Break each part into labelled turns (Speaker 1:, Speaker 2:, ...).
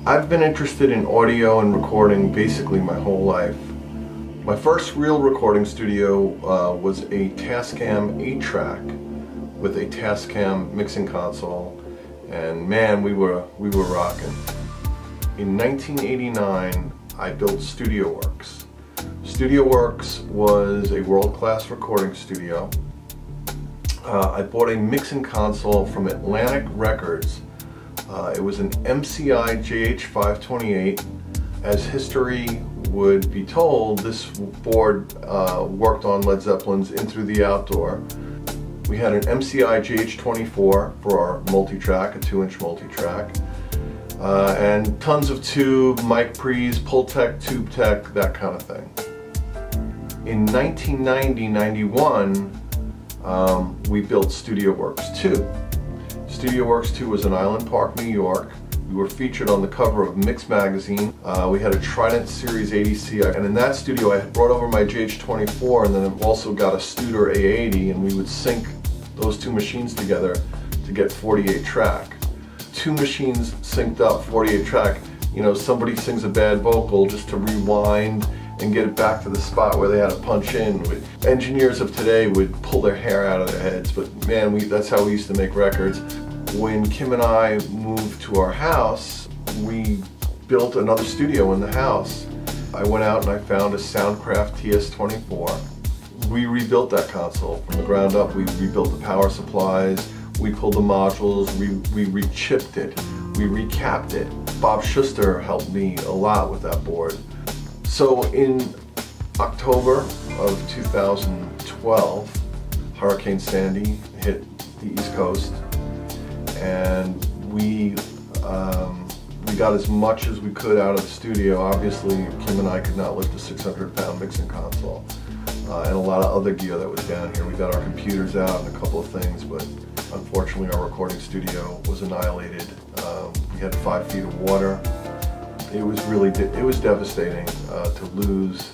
Speaker 1: I've been interested in audio and recording basically my whole life. My first real recording studio was a Tascam 8-track with a Tascam mixing console, and man, we were rocking. In 1989, I built StudioWorks. StudioWorks was a world-class recording studio. I bought a mixing console from Atlantic Records. It was an MCI JH528. As history would be told, this board worked on Led Zeppelin's In Through the Outdoor. We had an MCI JH24 for our multi-track, a 2-inch multi-track, and tons of tube, mic pre's, pull tech, tube tech, that kind of thing. In 1990-91, we built StudioWorks 2. StudioWorks 2 was in Island Park, New York. We were featured on the cover of Mix magazine. We had a Trident Series 80C, and in that studio I had brought over my JH24, and then I've also got a Studer A80, and we would sync those two machines together to get 48 track. Two machines synced up, 48 track. You know, somebody sings a bad vocal, just to rewind and get it back to the spot where they had to punch in. Engineers of today would pull their hair out of their heads, but man, that's how we used to make records. When Kim and I moved to our house, we built another studio in the house. I went out and I found a Soundcraft TS24. We rebuilt that console from the ground up. We rebuilt the power supplies, we pulled the modules, we re-chipped it, we recapped it. Bob Schuster helped me a lot with that board. So in October of 2012, Hurricane Sandy hit the East Coast, and we got as much as we could out of the studio. Obviously, Kim and I could not lift a 600-pound mixing console and a lot of other gear that was down here. We got our computers out and a couple of things, but unfortunately our recording studio was annihilated. We had 5 feet of water. It was devastating to lose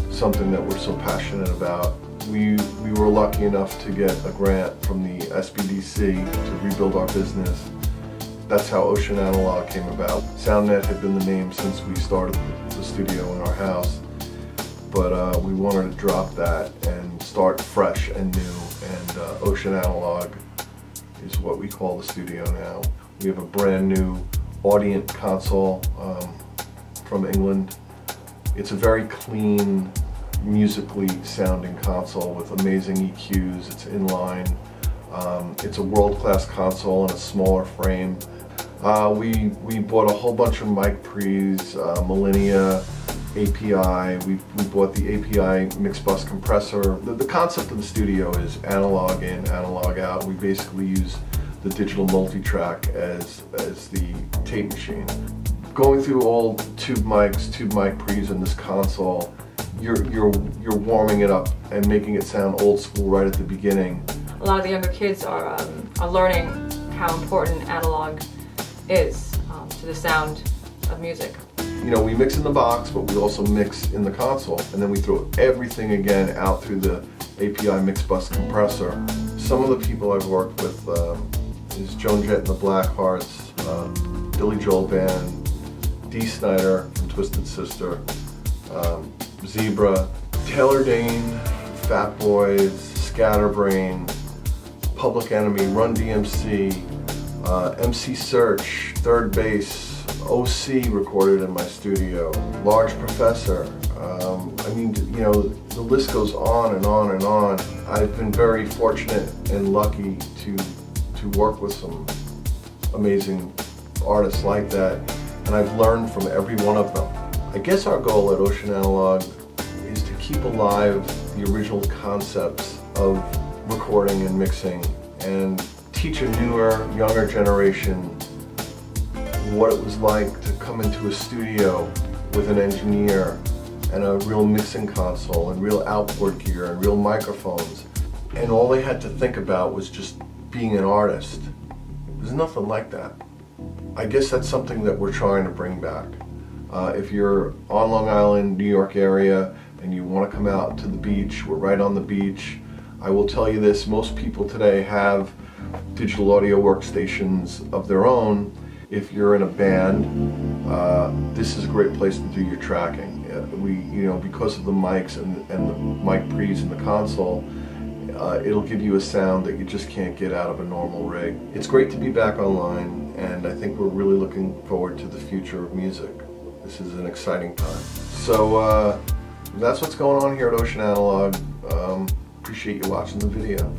Speaker 1: something that we're so passionate about. We were lucky enough to get a grant from the SBDC to rebuild our business. That's how Ocean Analog came about. SoundNet had been the name since we started the studio in our house, but we wanted to drop that and start fresh and new, and Ocean Analog is what we call the studio now. We have a brand new Audient console from England. It's a very clean, musically sounding console with amazing EQs. It's inline. It's a world-class console in a smaller frame. We bought a whole bunch of mic pre's, Millennia, API. We bought the API mix bus compressor. The concept of the studio is analog in, analog out. We basically use the digital multi-track as the tape machine. Going through all tube mics, tube mic pre's in this console, you're warming it up and making it sound old school right at the beginning.
Speaker 2: A lot of the younger kids are learning how important analog is to the sound of music.
Speaker 1: You know, we mix in the box, but we also mix in the console, and then we throw everything again out through the API mix bus compressor. Some of the people I've worked with is Joan Jett and the Blackhearts, Billy Joel Band, Dee Snider from Twisted Sister, Zebra, Taylor Dane, Fat Boys, Scatterbrain, Public Enemy, Run DMC, MC Search, Third Base, OC recorded in my studio, Large Professor. I mean, you know, the list goes on and on and on. I've been very fortunate and lucky to work with some amazing artists like that, and I've learned from every one of them. I guess our goal at Ocean Analog is to keep alive the original concepts of recording and mixing, and teach a newer, younger generation what it was like to come into a studio with an engineer and a real mixing console and real outboard gear and real microphones, and all they had to think about was just being an artist. There's nothing like that. I guess that's something that we're trying to bring back. If you're on Long Island, New York area, and you want to come out to the beach, we're right on the beach. I will tell you this, most people today have digital audio workstations of their own. If you're in a band, this is a great place to do your tracking. Because of the mics and the mic pre's in the console, it'll give you a sound that you just can't get out of a normal rig. It's great to be back online, and I think we're really looking forward to the future of music. This is an exciting time. So that's what's going on here at Ocean Analog. Appreciate you watching the video.